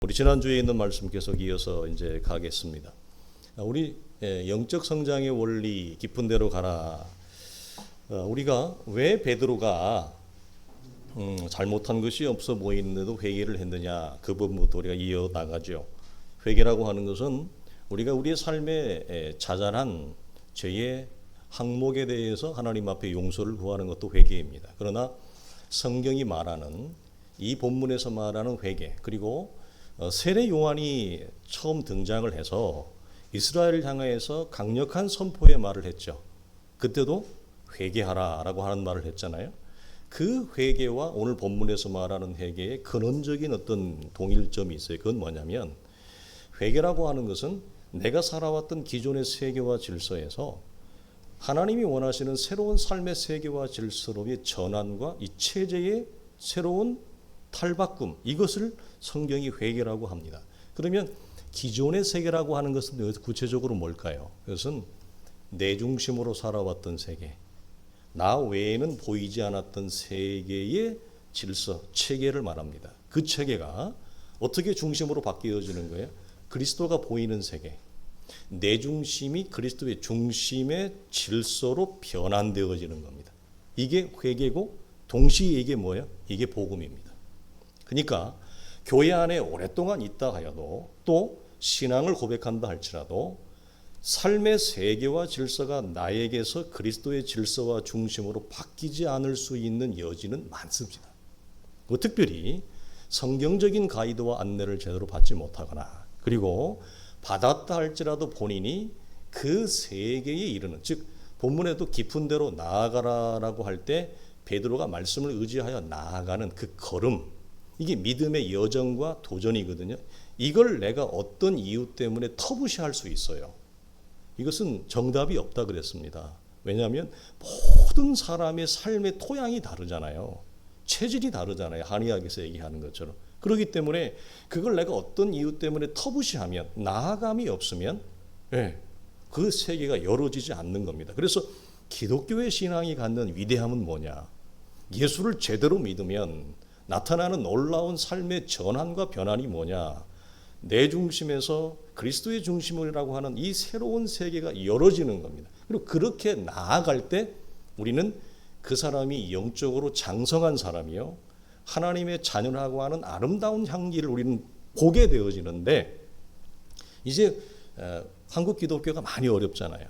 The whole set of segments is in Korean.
우리 지난주에 있는 말씀 계속 이어서 이제 가겠습니다. 우리 영적 성장의 원리 깊은 데로 가라. 우리가 왜 베드로가 잘못한 것이 없어 보이는데도 회개를 했느냐, 그 부분부터 우리가 이어나가죠. 회개라고 하는 것은 우리가 우리의 삶에 자잘한 죄의 항목에 대해서 하나님 앞에 용서를 구하는 것도 회개입니다. 그러나 성경이 말하는 이 본문에서 말하는 회개, 그리고 세례 요한이 처음 등장을 해서 이스라엘을 향해서 강력한 선포의 말을 했죠. 그때도 회개하라라고 하는 말을 했잖아요. 그 회개와 오늘 본문에서 말하는 회개의 근원적인 어떤 동일점이 있어요. 그건 뭐냐면, 회개라고 하는 것은 내가 살아왔던 기존의 세계와 질서에서 하나님이 원하시는 새로운 삶의 세계와 질서로의 전환과 이 체제의 새로운 탈바꿈, 이것을 성경이 회개라고 합니다. 그러면 기존의 세계라고 하는 것은 구체적으로 뭘까요? 그것은 내 중심으로 살아왔던 세계, 나 외에는 보이지 않았던 세계의 질서, 체계를 말합니다. 그 체계가 어떻게 중심으로 바뀌어지는 거예요? 그리스도가 보이는 세계, 내 중심이 그리스도의 중심의 질서로 변환되어지는 겁니다. 이게 회개고, 동시에 이게 뭐예요? 이게 복음입니다. 그러니까 교회 안에 오랫동안 있다 하여도, 또 신앙을 고백한다 할지라도 삶의 세계와 질서가 나에게서 그리스도의 질서와 중심으로 바뀌지 않을 수 있는 여지는 많습니다. 특별히 성경적인 가이드와 안내를 제대로 받지 못하거나, 그리고 받았다 할지라도 본인이 그 세계에 이르는, 즉 본문에도 깊은 데로 나아가라라고 할 때 베드로가 말씀을 의지하여 나아가는 그 걸음, 이게 믿음의 여정과 도전이거든요. 이걸 내가 어떤 이유 때문에 터부시할 수 있어요. 이것은 정답이 없다 그랬습니다. 왜냐하면 모든 사람의 삶의 토양이 다르잖아요. 체질이 다르잖아요. 한의학에서 얘기하는 것처럼. 그렇기 때문에 그걸 내가 어떤 이유 때문에 터부시하면, 나아감이 없으면 그 세계가 열어지지 않는 겁니다. 그래서 기독교의 신앙이 갖는 위대함은 뭐냐? 예수를 제대로 믿으면 나타나는 놀라운 삶의 전환과 변환이 뭐냐? 내 중심에서 그리스도의 중심이라고 하는 이 새로운 세계가 열어지는 겁니다. 그리고 그렇게 나아갈 때 우리는 그 사람이 영적으로 장성한 사람이요, 하나님의 자녀라고 하는 아름다운 향기를 우리는 보게 되어지는데, 이제 한국 기독교가 많이 어렵잖아요.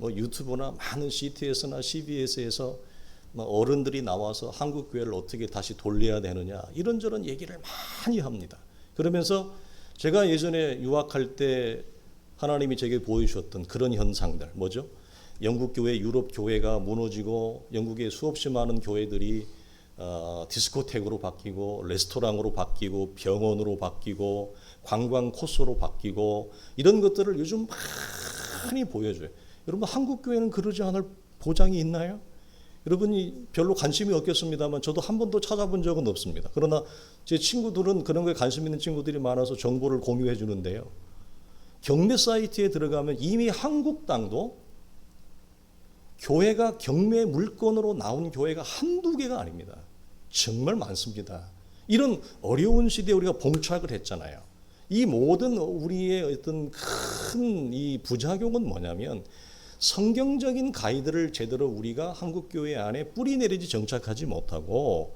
유튜브나 많은 CTS나 CBS에서 어른들이 나와서 한국 교회를 어떻게 다시 돌려야 되느냐, 이런저런 얘기를 많이 합니다. 그러면서 제가 예전에 유학할 때 하나님이 제게 보여주셨던 그런 현상들, 뭐죠? 영국 교회, 유럽 교회가 무너지고 영국의 수없이 많은 교회들이 디스코텍으로 바뀌고 레스토랑으로 바뀌고 병원으로 바뀌고 관광 코스로 바뀌고, 이런 것들을 요즘 많이 보여줘요. 여러분, 한국 교회는 그러지 않을 보장이 있나요? 여러분이 별로 관심이 없겠습니다만 저도 한 번도 찾아본 적은 없습니다. 그러나 제 친구들은 그런 거에 관심 있는 친구들이 많아서 정보를 공유해 주는데요. 경매 사이트에 들어가면 이미 한국 땅도 교회가 경매 물건으로 나온 교회가 한두 개가 아닙니다. 정말 많습니다. 이런 어려운 시대에 우리가 봉착을 했잖아요. 이 모든 우리의 어떤 큰 이 부작용은 뭐냐면, 성경적인 가이드를 제대로 우리가 한국 교회 안에 뿌리 내리지 정착하지 못하고,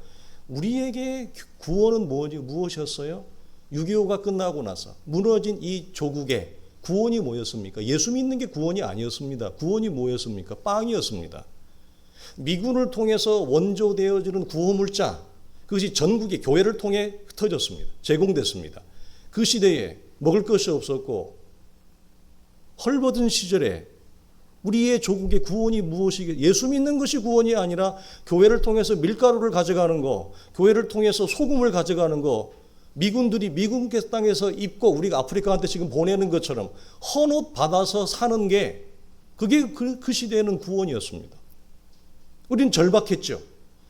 우리에게 구원은 무엇이었어요? 6.25가 끝나고 나서 무너진 이 조국에 구원이 뭐였습니까? 예수 믿는 게 구원이 아니었습니다. 구원이 뭐였습니까? 빵이었습니다. 미군을 통해서 원조되어지는 구호물자, 그것이 전국의 교회를 통해 흩어졌습니다. 제공됐습니다. 그 시대에 먹을 것이 없었고 헐벗은 시절에 우리의 조국의 구원이 무엇이겠어요? 예수 믿는 것이 구원이 아니라 교회를 통해서 밀가루를 가져가는 거, 교회를 통해서 소금을 가져가는 거, 미군들이 미군 땅에서 입고 우리가 아프리카한테 지금 보내는 것처럼 헌옷 받아서 사는 게, 그게 그 시대에는 구원이었습니다. 우리는 절박했죠.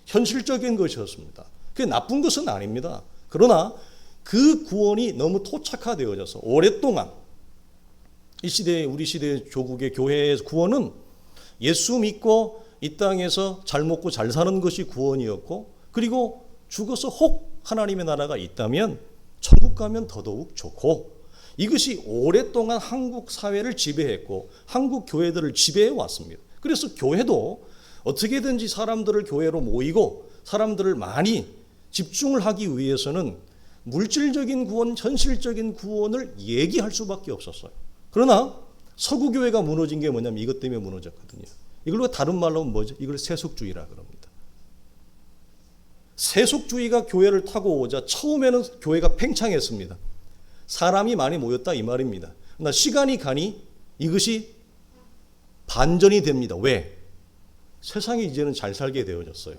현실적인 것이었습니다. 그게 나쁜 것은 아닙니다. 그러나 그 구원이 너무 토착화되어져서 오랫동안 이 시대의, 우리 시대의 조국의 교회의 구원은 예수 믿고 이 땅에서 잘 먹고 잘 사는 것이 구원이었고, 그리고 죽어서 혹 하나님의 나라가 있다면 천국 가면 더더욱 좋고, 이것이 오랫동안 한국 사회를 지배했고 한국 교회들을 지배해 왔습니다. 그래서 교회도 어떻게든지 사람들을 교회로 모이고 사람들을 많이 집중을 하기 위해서는 물질적인 구원, 현실적인 구원을 얘기할 수밖에 없었어요. 그러나 서구 교회가 무너진 게 뭐냐면 이것 때문에 무너졌거든요. 이걸로 다른 말로 하면 뭐죠? 이걸 세속주의라 그럽니다. 세속주의가 교회를 타고 오자 처음에는 교회가 팽창했습니다. 사람이 많이 모였다 이 말입니다. 그러나 시간이 가니 이것이 반전이 됩니다. 왜? 세상이 이제는 잘 살게 되어졌어요.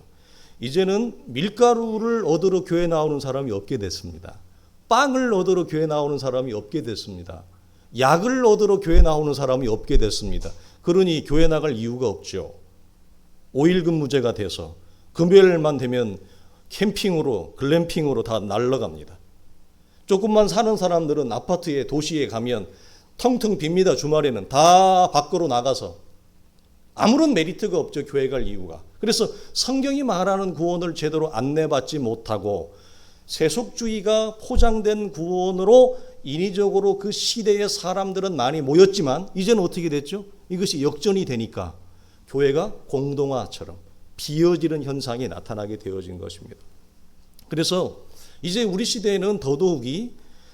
이제는 밀가루를 얻으러 교회 나오는 사람이 없게 됐습니다. 빵을 얻으러 교회 나오는 사람이 없게 됐습니다. 약을 얻으러 교회 나오는 사람이 없게 됐습니다. 그러니 교회 나갈 이유가 없죠. 5일 근무제가 돼서 금요일만 되면 캠핑으로, 글램핑으로 다 날아갑니다. 조금만 사는 사람들은 아파트에, 도시에 가면 텅텅 빕니다. 주말에는 다 밖으로 나가서. 아무런 메리트가 없죠. 교회 갈 이유가. 그래서 성경이 말하는 구원을 제대로 안내받지 못하고 세속주의가 포장된 구원으로 인위적으로 그 시대의 사람들은 많이 모였지만 이제는 어떻게 됐죠? 이것이 역전이 되니까 교회가 공동화처럼 비어지는 현상이 나타나게 되어진 것입니다. 그래서 이제 우리 시대에는 더더욱이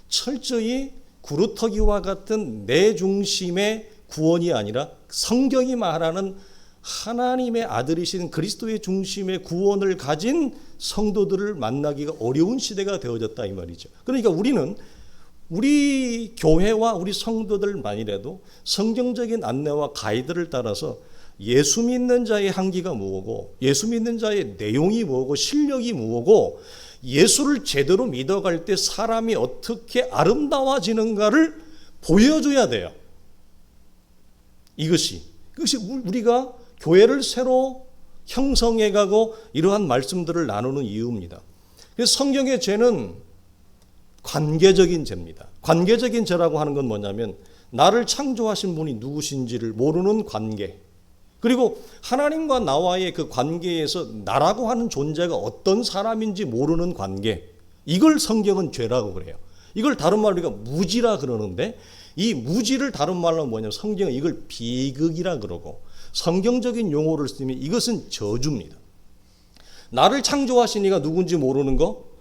철저히 구루터기와 같은 내 중심의 구원이 아니라 성경이 말하는 하나님의 아들이신 그리스도의 중심의 구원을 가진 성도들을 만나기가 어려운 시대가 되어졌다 이 말이죠. 그러니까 우리는 우리 교회와 우리 성도들만이라도 성경적인 안내와 가이드를 따라서 예수 믿는 자의 한계가 뭐고, 예수 믿는 자의 내용이 뭐고, 실력이 뭐고, 예수를 제대로 믿어갈 때 사람이 어떻게 아름다워지는가를 보여줘야 돼요. 이것이 우리가 교회를 새로 형성해가고 이러한 말씀들을 나누는 이유입니다. 그래서 성경의 죄는 관계적인 죄입니다. 관계적인 죄라고 하는 건 뭐냐면 나를 창조하신 분이 누구신지를 모르는 관계, 그리고 하나님과 나와의 그 관계에서 나라고 하는 존재가 어떤 사람인지 모르는 관계, 이걸 성경은 죄라고 그래요. 이걸 다른 말로 우리가 무지라 그러는데 이 무지를 다른 말로 뭐냐면 성경은 이걸 비극이라 그러고, 성경적인 용어를 쓰면 이것은 저주입니다. 나를 창조하신 이가 누군지 모르는 거,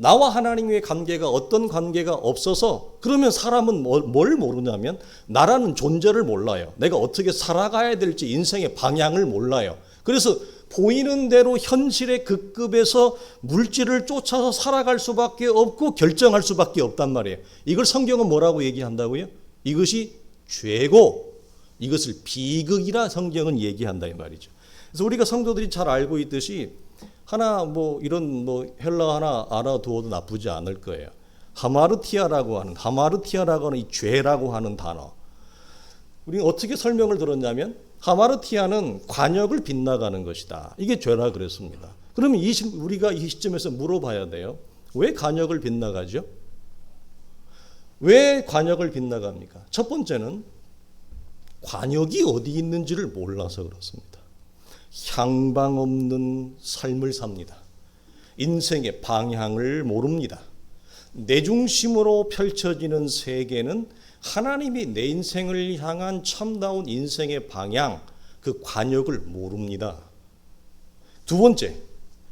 나와 하나님의 관계가 어떤 관계가 없어서, 그러면 사람은 뭘 모르냐면 나라는 존재를 몰라요. 내가 어떻게 살아가야 될지 인생의 방향을 몰라요. 그래서 보이는 대로 현실의 급급에서 물질을 쫓아서 살아갈 수밖에 없고 결정할 수밖에 없단 말이에요. 이걸 성경은 뭐라고 얘기한다고요? 이것이 죄고 이것을 비극이라 성경은 얘기한다 이 말이죠. 그래서 우리가 성도들이 잘 알고 있듯이 하나 이런 헬라 하나 알아두어도 나쁘지 않을 거예요. 하마르티아라고 하는 이 죄라고 하는 단어. 우리는 어떻게 설명을 들었냐면 하마르티아는 관역을 빗나가는 것이다. 이게 죄라 그랬습니다. 그러면 우리가 이 시점에서 물어봐야 돼요. 왜 관역을 빗나가죠? 왜 관역을 빗나갑니까? 첫 번째는 관역이 어디 있는지를 몰라서 그렇습니다. 향방 없는 삶을 삽니다. 인생의 방향을 모릅니다. 내 중심으로 펼쳐지는 세계는 하나님이 내 인생을 향한 참다운 인생의 방향, 그 관역을 모릅니다. 두 번째,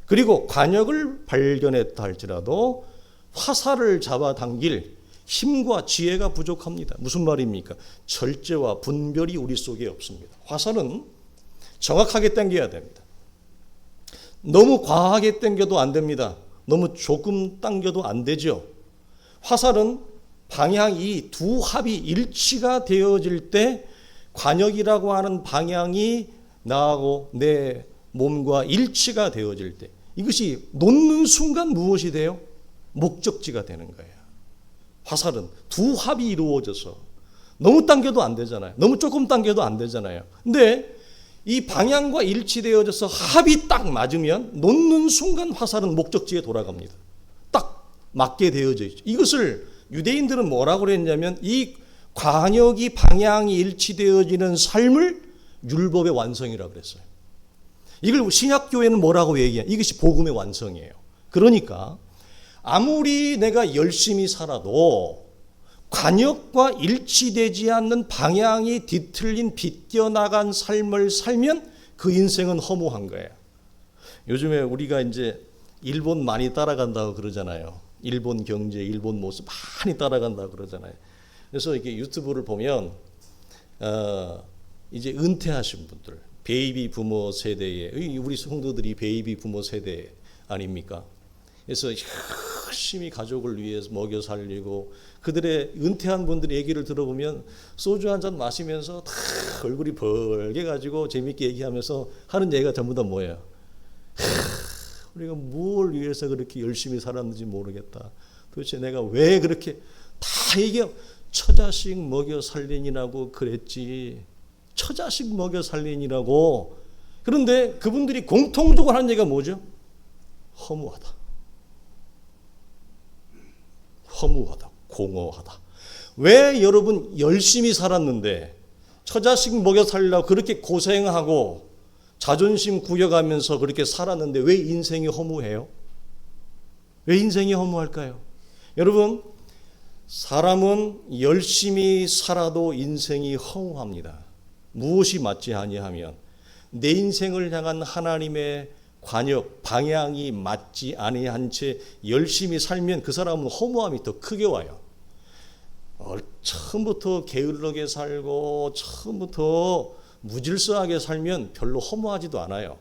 그리고 관역을 발견했다 할지라도 화살을 잡아당길 힘과 지혜가 부족합니다. 무슨 말입니까? 절제와 분별이 우리 속에 없습니다. 화살은 정확하게 당겨야 됩니다. 너무 과하게 당겨도 안 됩니다. 너무 조금 당겨도 안 되죠. 화살은 방향이 두 합이 일치가 되어질 때 관역이라고 하는 방향이 나하고 내 몸과 일치가 되어질 때 이것이 놓는 순간 무엇이 돼요? 목적지가 되는 거예요. 화살은 두 합이 이루어져서 너무 당겨도 안 되잖아요. 너무 조금 당겨도 안 되잖아요. 근데 이 방향과 일치되어져서 합이 딱 맞으면 놓는 순간 화살은 목적지에 돌아갑니다. 딱 맞게 되어져 있죠. 이것을 유대인들은 뭐라고 그랬냐면 이 관역이 방향이 일치되어지는 삶을 율법의 완성이라고 그랬어요. 이걸 신약교회는 뭐라고 얘기해요? 이것이 복음의 완성이에요. 그러니까 아무리 내가 열심히 살아도 관역과 일치되지 않는 방향이 뒤틀린 비껴나간 삶을 살면 그 인생은 허무한 거예요. 요즘에 우리가 이제 일본 많이 따라간다고 그러잖아요. 일본 경제, 일본 모습 많이 따라간다고 그러잖아요. 그래서 이렇게 유튜브를 보면 이제 은퇴하신 분들, 베이비 부모 세대에, 우리 성도들이 베이비 부모 세대 아닙니까? 그래서 열심히 가족을 위해서 먹여 살리고, 그들의 은퇴한 분들의 얘기를 들어보면 소주 한 잔 마시면서 다 얼굴이 벌게 가지고 재밌게 얘기하면서 하는 얘기가 전부 다 뭐예요? 우리가 뭘 위해서 그렇게 열심히 살았는지 모르겠다. 도대체 내가 왜 그렇게, 다 이게 처자식 먹여 살리느라고 그랬지. 처자식 먹여 살리느라고. 그런데 그분들이 공통적으로 하는 얘기가 뭐죠? 허무하다. 허무하다. 공허하다. 왜 여러분 열심히 살았는데 처자식 먹여 살리려고 그렇게 고생하고 자존심 구겨가면서 그렇게 살았는데 왜 인생이 허무해요? 왜 인생이 허무할까요? 여러분, 사람은 열심히 살아도 인생이 허무합니다. 무엇이 맞지 아니하면 내 인생을 향한 하나님의 관역, 방향이 맞지 아니한 채 열심히 살면 그 사람은 허무함이 더 크게 와요. 처음부터 게을르게 살고 처음부터 무질서하게 살면 별로 허무하지도 않아요.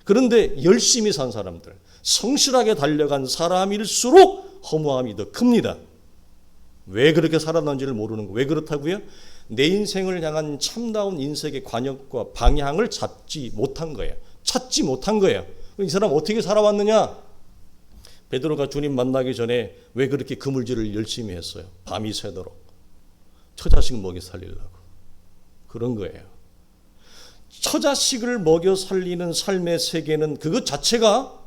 그런데 열심히 산 사람들, 성실하게 달려간 사람일수록 허무함이 더 큽니다. 왜 그렇게 살았는지를 모르는 거. 왜 그렇다고요? 내 인생을 향한 참다운 인생의 관역과 방향을 찾지 못한 거예요. 이 사람 어떻게 살아왔느냐? 베드로가 주님 만나기 전에 왜 그렇게 그물질을 열심히 했어요? 밤이 새도록. 처자식 먹여 살리려고. 그런 거예요. 처자식을 먹여 살리는 삶의 세계는 그것 자체가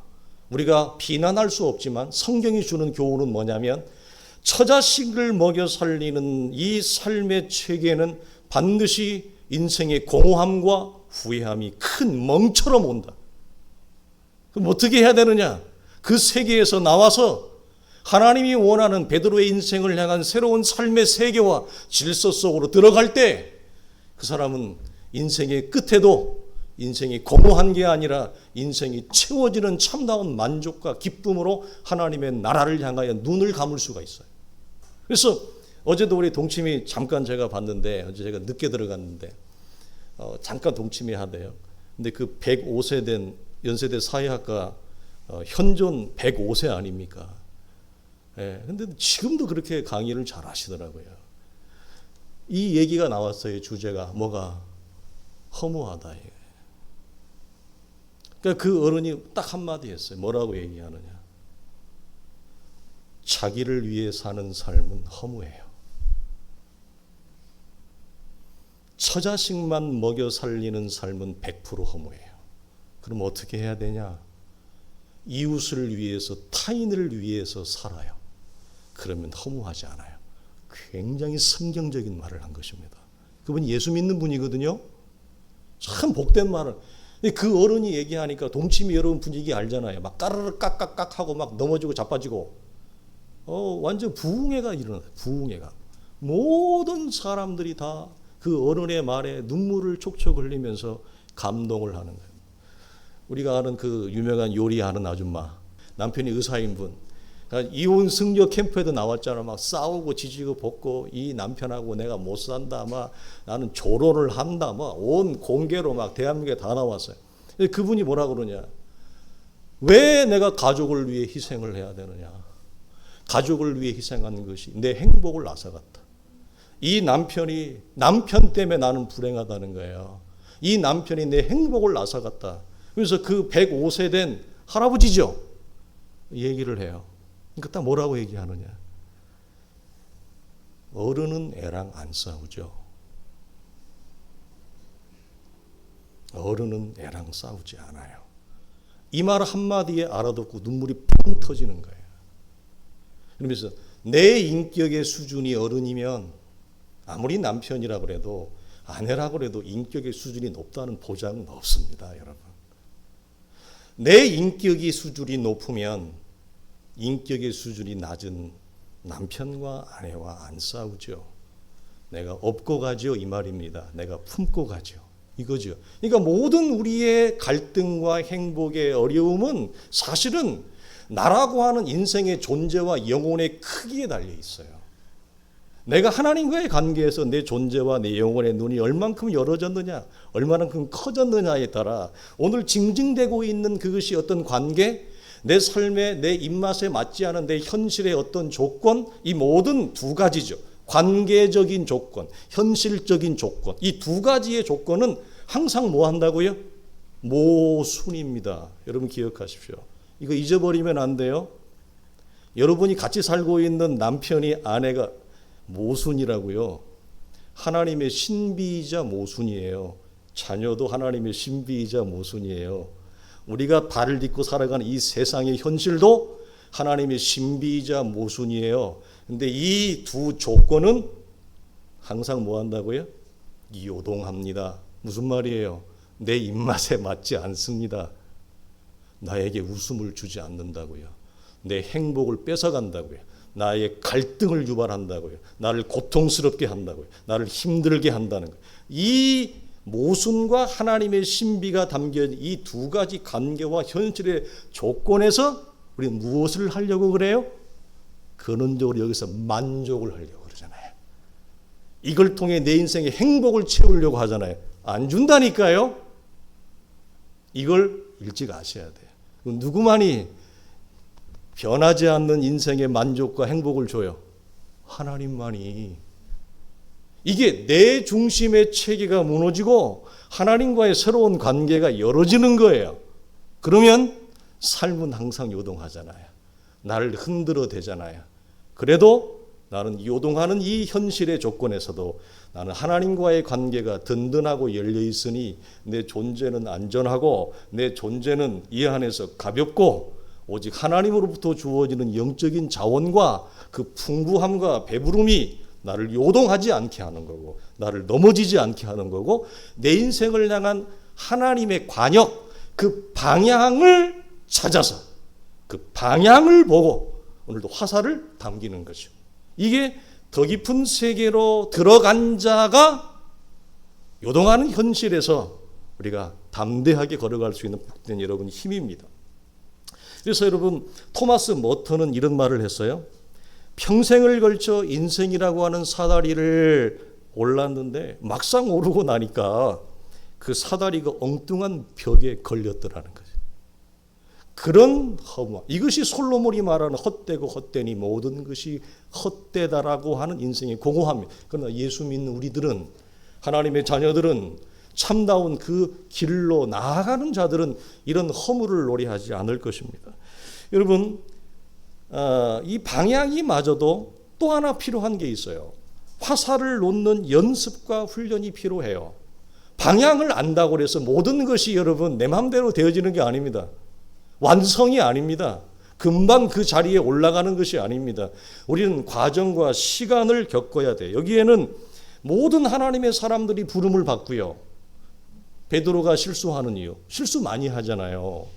우리가 비난할 수 없지만 성경이 주는 교훈은 뭐냐면, 처자식을 먹여 살리는 이 삶의 체계는 반드시 인생의 공허함과 후회함이 큰 멍처럼 온다. 그럼 어떻게 해야 되느냐? 그 세계에서 나와서 하나님이 원하는 베드로의 인생을 향한 새로운 삶의 세계와 질서 속으로 들어갈 때 그 사람은 인생의 끝에도 인생이 공허한 게 아니라 인생이 채워지는 참다운 만족과 기쁨으로 하나님의 나라를 향하여 눈을 감을 수가 있어요. 그래서 어제도 우리 동치미 잠깐 제가 봤는데, 어제 제가 늦게 들어갔는데 잠깐 동치미 하대요. 근데 그 105세 된 연세대 사회학과 현존 105세 아닙니까? 예, 근데 지금도 그렇게 강의를 잘 하시더라고요. 이 얘기가 나왔어요. 주제가 뭐가? 허무하다. 그러니까 그 어른이 딱 한마디 했어요. 뭐라고 얘기하느냐? 자기를 위해 사는 삶은 허무해요. 처자식만 먹여 살리는 삶은 100% 허무해요. 그럼 어떻게 해야 되냐? 이웃을 위해서, 타인을 위해서 살아요. 그러면 허무하지 않아요. 굉장히 성경적인 말을 한 것입니다. 그분이 예수 믿는 분이거든요. 참 복된 말을. 그 어른이 얘기하니까 동치미 여러분 분위기 알잖아요. 막 까르르 깍깍깍 하고 막 넘어지고 자빠지고 완전 부흥회가 일어나요. 부흥회가. 모든 사람들이 다 그 어른의 말에 눈물을 촉촉 흘리면서 감동을 하는 거예요. 우리가 아는 그 유명한 요리하는 아줌마, 남편이 의사인 분, 이혼 승려 캠프에도 나왔잖아. 막 싸우고 지지고 볶고 이 남편하고 내가 못 산다, 막 나는 조론을 한다, 막 온 공개로 막 대한민국에 다 나왔어요. 그분이 뭐라 그러냐? 왜 내가 가족을 위해 희생을 해야 되느냐? 가족을 위해 희생하는 것이 내 행복을 앗아갔다. 이 남편 때문에 나는 불행하다는 거예요. 이 남편이 내 행복을 앗아갔다. 그래서 그 105세 된 할아버지죠. 얘기를 해요. 그러니까 딱 뭐라고 얘기하느냐? 어른은 애랑 안 싸우죠. 어른은 애랑 싸우지 않아요. 이 말 한마디에 알아듣고 눈물이 펑 터지는 거예요. 그러면서 내 인격의 수준이 어른이면 아무리 남편이라고 해도 아내라고 해도 인격의 수준이 높다는 보장은 없습니다, 여러분. 내 인격이 수준이 높으면 인격의 수준이 낮은 남편과 아내와 안 싸우죠. 내가 업고 가죠 이 말입니다. 내가 품고 가죠 이거죠. 그러니까 모든 우리의 갈등과 행복의 어려움은 사실은 나라고 하는 인생의 존재와 영혼의 크기에 달려 있어요. 내가 하나님과의 관계에서 내 존재와 내 영혼의 눈이 얼만큼 열어졌느냐, 얼마만큼 커졌느냐에 따라 오늘 징징대고 있는 그것이 어떤 관계, 내 삶에 내 입맛에 맞지 않은 내 현실의 어떤 조건, 이 모든 두 가지죠. 관계적인 조건, 현실적인 조건, 이 두 가지의 조건은 항상 뭐 한다고요? 모순입니다. 여러분 기억하십시오. 이거 잊어버리면 안 돼요. 여러분이 같이 살고 있는 남편이 아내가 모순이라고요. 하나님의 신비이자 모순이에요. 자녀도 하나님의 신비이자 모순이에요. 우리가 발을 딛고 살아가는 이 세상의 현실도 하나님의 신비이자 모순이에요. 근데 이 두 조건은 항상 뭐 한다고요? 요동합니다. 무슨 말이에요? 내 입맛에 맞지 않습니다. 나에게 웃음을 주지 않는다고요. 내 행복을 뺏어간다고요. 나의 갈등을 유발한다고요. 나를 고통스럽게 한다고요. 나를 힘들게 한다는 거예요. 이 모순과 하나님의 신비가 담겨진 이 두 가지 관계와 현실의 조건에서 우리는 무엇을 하려고 그래요? 근원적으로 여기서 만족을 하려고 그러잖아요. 이걸 통해 내 인생의 행복을 채우려고 하잖아요. 안 준다니까요. 이걸 일찍 아셔야 돼요. 누구만이 변하지 않는 인생의 만족과 행복을 줘요? 하나님만이. 이게 내 중심의 체계가 무너지고 하나님과의 새로운 관계가 열어지는 거예요. 그러면 삶은 항상 요동하잖아요. 나를 흔들어 대잖아요. 그래도 나는 요동하는 이 현실의 조건에서도 나는 하나님과의 관계가 든든하고 열려 있으니 내 존재는 안전하고 내 존재는 이 안에서 가볍고 오직 하나님으로부터 주어지는 영적인 자원과 그 풍부함과 배부름이 나를 요동하지 않게 하는 거고 나를 넘어지지 않게 하는 거고 내 인생을 향한 하나님의 관역, 그 방향을 찾아서 그 방향을 보고 오늘도 화살을 당기는 거죠. 이게 더 깊은 세계로 들어간 자가 요동하는 현실에서 우리가 담대하게 걸어갈 수 있는 복된 여러분 힘입니다. 그래서 여러분 토마스 머턴은 이런 말을 했어요. 평생을 걸쳐 인생이라고 하는 사다리를 올랐는데 막상 오르고 나니까 그 사다리가 엉뚱한 벽에 걸렸더라는 거죠. 그런 허무, 이것이 솔로몬이 말하는 헛되고 헛되니 모든 것이 헛되다라고 하는 인생의 공허함입니다. 그러나 예수 믿는 우리들은, 하나님의 자녀들은, 참다운 그 길로 나아가는 자들은 이런 허물을 노래하지 않을 것입니다. 여러분, 이 방향이 마저도 또 하나 필요한 게 있어요. 화살을 놓는 연습과 훈련이 필요해요. 방향을 안다고 해서 모든 것이 여러분 내 마음대로 되어지는 게 아닙니다. 완성이 아닙니다. 금방 그 자리에 올라가는 것이 아닙니다. 우리는 과정과 시간을 겪어야 돼요. 여기에는 모든 하나님의 사람들이 부름을 받고요. 베드로가 실수하는 이유, 실수 많이 하잖아요.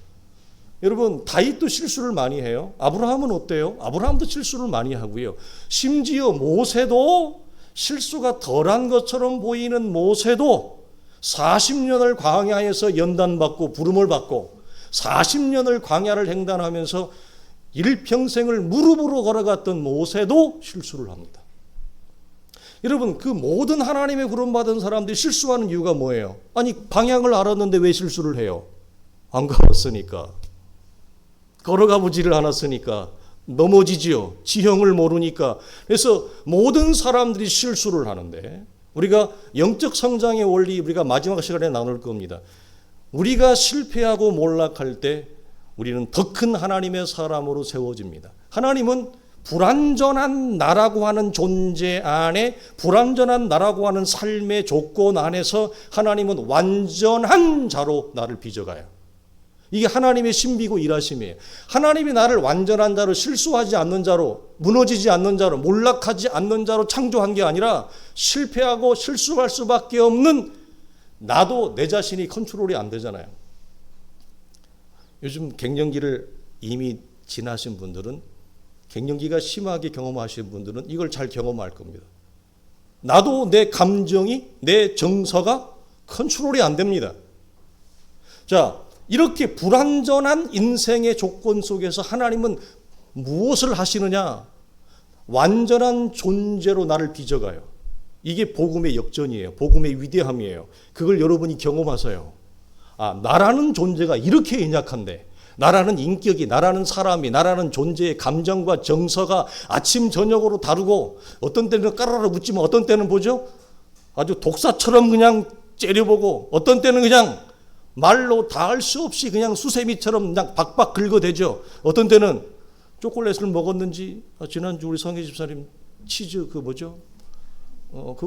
여러분 다윗도 실수를 많이 해요. 아브라함은 어때요? 아브라함도 실수를 많이 하고요. 심지어 모세도 실수가 덜한 것처럼 보이는 모세도 40년을 광야에서 연단받고 부름을 받고 40년을 광야를 횡단하면서 일평생을 무릎으로 걸어갔던 모세도 실수를 합니다. 여러분 그 모든 하나님의 부름받은 사람들이 실수하는 이유가 뭐예요? 아니 방향을 알았는데 왜 실수를 해요? 안 가봤으니까. 걸어가 보지를 않았으니까. 넘어지지요. 지형을 모르니까. 그래서 모든 사람들이 실수를 하는데 우리가 영적 성장의 원리 우리가 마지막 시간에 나눌 겁니다. 우리가 실패하고 몰락할 때 우리는 더 큰 하나님의 사람으로 세워집니다. 하나님은 불완전한 나라고 하는 존재 안에 불완전한 나라고 하는 삶의 조건 안에서 하나님은 완전한 자로 나를 빚어가요. 이게 하나님의 신비고 일하심이에요. 하나님이 나를 완전한 자로 실수하지 않는 자로 무너지지 않는 자로 몰락하지 않는 자로 창조한 게 아니라 실패하고 실수할 수밖에 없는 나도 내 자신이 컨트롤이 안 되잖아요. 요즘 갱년기를 이미 지나신 분들은, 갱년기가 심하게 경험하신 분들은 이걸 잘 경험할 겁니다. 나도 내 감정이, 내 정서가 컨트롤이 안 됩니다. 자, 이렇게 불완전한 인생의 조건 속에서 하나님은 무엇을 하시느냐? 완전한 존재로 나를 빚어가요. 이게 복음의 역전이에요. 복음의 위대함이에요. 그걸 여러분이 경험하세요. 아, 나라는 존재가 이렇게 연약한데, 나라는 인격이, 나라는 사람이, 나라는 존재의 감정과 정서가 아침 저녁으로 다르고, 어떤 때는 까르르 묻지만 어떤 때는 보죠, 아주 독사처럼 그냥 째려보고, 어떤 때는 그냥 말로 다 할 수 없이 그냥 수세미처럼 그냥 박박 긁어대죠. 어떤 때는 초콜릿을 먹었는지, 지난주 우리 성혜 집사님 치즈 그거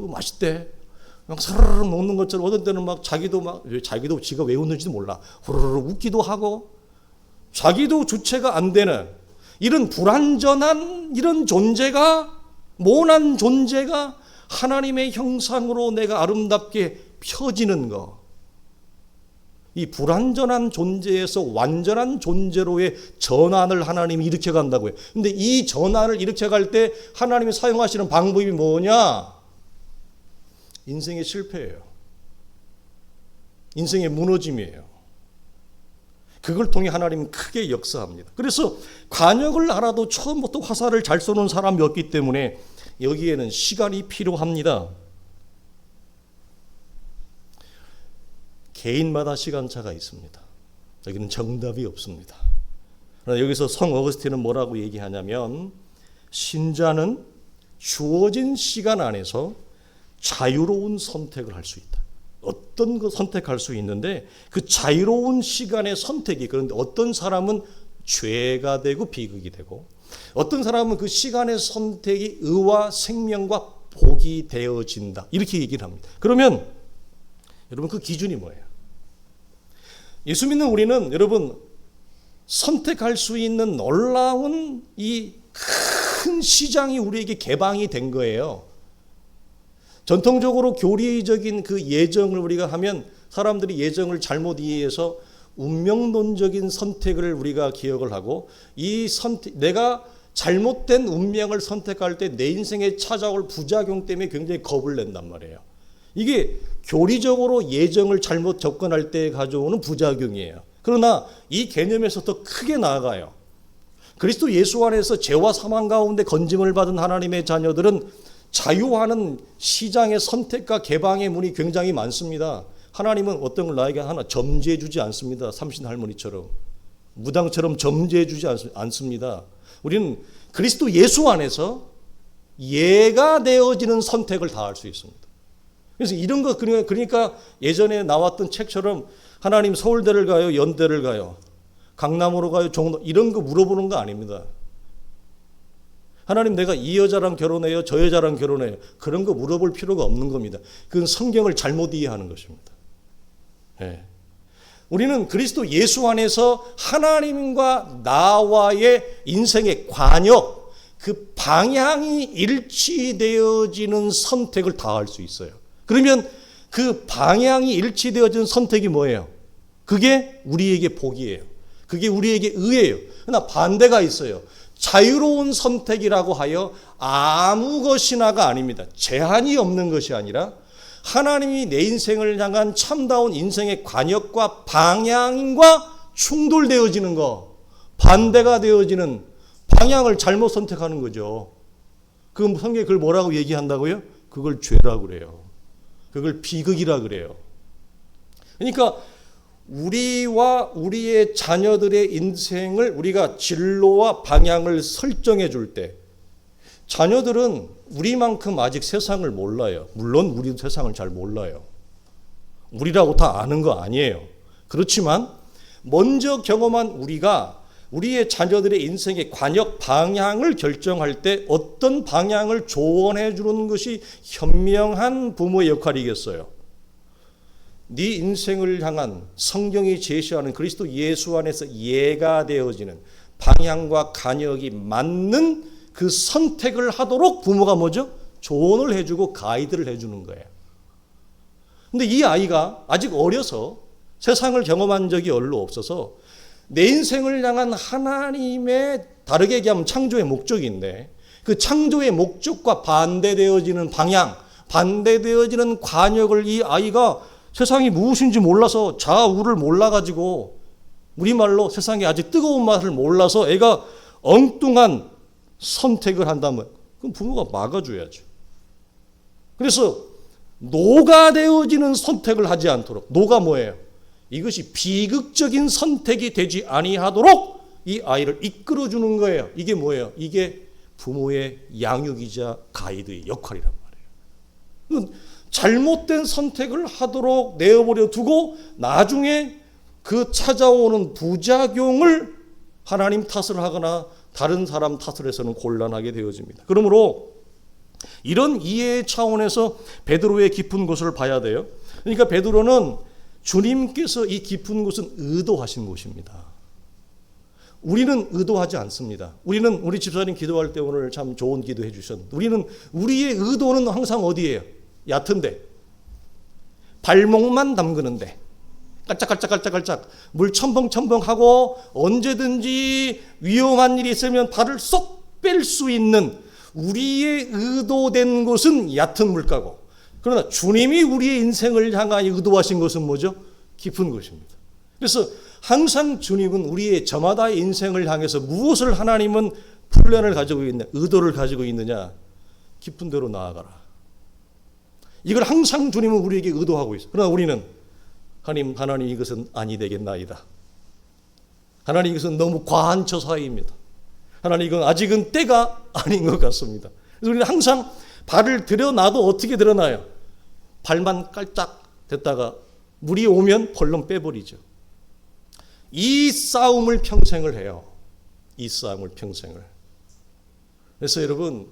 맛있대. 막 사르르 먹는 것처럼, 어떤 때는 자기도 지가 왜 웃는지도 몰라. 후루루 웃기도 하고, 자기도 주체가 안 되는 이런 불완전한 이런 존재가, 모난 존재가 하나님의 형상으로 내가 아름답게 펴지는 것. 이 불완전한 존재에서 완전한 존재로의 전환을 하나님이 일으켜 간다고요. 근데 이 전환을 일으켜 갈 때 하나님이 사용하시는 방법이 뭐냐? 인생의 실패예요. 인생의 무너짐이에요. 그걸 통해 하나님은 크게 역사합니다. 그래서 관역을 알아도 처음부터 화살을 잘 쏘는 사람이 없기 때문에 여기에는 시간이 필요합니다. 개인마다 시간차가 있습니다. 여기는 정답이 없습니다. 그러나 여기서 성 어거스틴은 뭐라고 얘기하냐면, 신자는 주어진 시간 안에서 자유로운 선택을 할 수 있다. 어떤 거 선택할 수 있는데, 그 자유로운 시간의 선택이, 그런데 어떤 사람은 죄가 되고 비극이 되고, 어떤 사람은 그 시간의 선택이 의와 생명과 복이 되어진다. 이렇게 얘기를 합니다. 그러면 여러분, 그 기준이 뭐예요? 예수 믿는 우리는 여러분, 선택할 수 있는 놀라운 이 큰 시장이 우리에게 개방이 된 거예요. 전통적으로 교리적인 그 예정을 우리가 하면, 사람들이 예정을 잘못 이해해서 운명론적인 선택을 우리가 기억을 하고, 이 선택, 내가 잘못된 운명을 선택할 때 내 인생에 찾아올 부작용 때문에 굉장히 겁을 낸단 말이에요. 이게 교리적으로 예정을 잘못 접근할 때 가져오는 부작용이에요. 그러나 이 개념에서 더 크게 나아가요. 그리스도 예수 안에서 죄와 사망 가운데 건짐을 받은 하나님의 자녀들은 자유하는 시장의 선택과 개방의 문이 굉장히 많습니다. 하나님은 어떤 걸 나에게 하나 점지해 주지 않습니다. 삼신 할머니처럼, 무당처럼 점지해 주지 않습니다. 우리는 그리스도 예수 안에서 예가 되어지는 선택을 다 할 수 있습니다. 그래서 이런 거, 그러니까 예전에 나왔던 책처럼 하나님 서울대를 가요, 연대를 가요, 강남으로 가요, 종로, 이런 거 물어보는 거 아닙니다. 하나님, 내가 이 여자랑 결혼해요, 저 여자랑 결혼해요, 그런 거 물어볼 필요가 없는 겁니다. 그건 성경을 잘못 이해하는 것입니다. 네. 우리는 그리스도 예수 안에서 하나님과 나와의 인생의 관역, 그 방향이 일치되어지는 선택을 다 할 수 있어요. 그러면 그 방향이 일치되어진 선택이 뭐예요? 그게 우리에게 복이에요. 그게 우리에게 의예요. 그러나 반대가 있어요. 자유로운 선택이라고 하여 아무 것이나가 아닙니다. 제한이 없는 것이 아니라 하나님이 내 인생을 향한 참다운 인생의 관역과 방향과 충돌되어지는 것, 반대가 되어지는 방향을 잘못 선택하는 거죠. 그 성경에 그걸 뭐라고 얘기한다고요? 그걸 죄라고 그래요. 그걸 비극이라 그래요. 그러니까 우리와 우리의 자녀들의 인생을 우리가 진로와 방향을 설정해 줄 때, 자녀들은 우리만큼 아직 세상을 몰라요. 물론 우리도 세상을 잘 몰라요. 우리라고 다 아는 거 아니에요. 그렇지만 먼저 경험한 우리가 우리의 자녀들의 인생의 관역 방향을 결정할 때 어떤 방향을 조언해 주는 것이 현명한 부모의 역할이겠어요. 네 인생을 향한 성경이 제시하는 그리스도 예수 안에서 예가 되어지는 방향과 관역이 맞는 그 선택을 하도록 부모가 뭐죠? 조언을 해주고 가이드를 해주는 거예요. 근데 이 아이가 아직 어려서 세상을 경험한 적이 별로 없어서 내 인생을 향한 하나님의 다르게 얘기하면 창조의 목적인데 그 창조의 목적과 반대되어지는 방향, 반대되어지는 관역을 이 아이가 세상이 무엇인지 몰라서 좌우를 몰라가지고 우리말로 세상에 아직 뜨거운 맛을 몰라서 애가 엉뚱한 선택을 한다면 그럼 부모가 막아줘야죠. 그래서 노가 되어지는 선택을 하지 않도록, 노가 뭐예요? 이것이 비극적인 선택이 되지 아니하도록 이 아이를 이끌어주는 거예요. 이게 뭐예요? 이게 부모의 양육이자 가이드의 역할이란 말이에요. 잘못된 선택을 하도록 내어버려 두고 나중에 그 찾아오는 부작용을 하나님 탓을 하거나 다른 사람 탓을 해서는 곤란하게 되어집니다. 그러므로 이런 이해의 차원에서 베드로의 깊은 곳을 봐야 돼요. 그러니까 베드로는 주님께서 이 깊은 곳은 의도하신 곳입니다. 우리는 의도하지 않습니다. 우리 집사님 기도할 때 오늘 참 좋은 기도해 주셨는데 우리는 우리의 의도는 항상 어디예요? 얕은데 발목만 담그는데 깔짝깔짝깔짝깔짝 물 첨벙첨벙하고 언제든지 위험한 일이 있으면 발을 쏙 뺄 수 있는 우리의 의도된 곳은 얕은 물가고 그러나 주님이 우리의 인생을 향하여 의도하신 것은 뭐죠? 깊은 곳입니다. 그래서 항상 주님은 우리의 저마다의 인생을 향해서 무엇을 하나님은 플랜을 가지고 있느냐, 의도를 가지고 있느냐, 깊은 데로 나아가라. 이걸 항상 주님은 우리에게 의도하고 있어요. 그러나 우리는 하나님 이것은 아니 되겠나이다. 하나님 이것은 너무 과한 처사입니다. 하나님 이건 아직은 때가 아닌 것 같습니다. 그래서 우리는 항상 발을 들여놔도 어떻게 들여놔요? 발만 깔짝 됐다가 물이 오면 벌렁 빼버리죠. 이 싸움을 평생을 해요. 이 싸움을 평생을. 그래서 여러분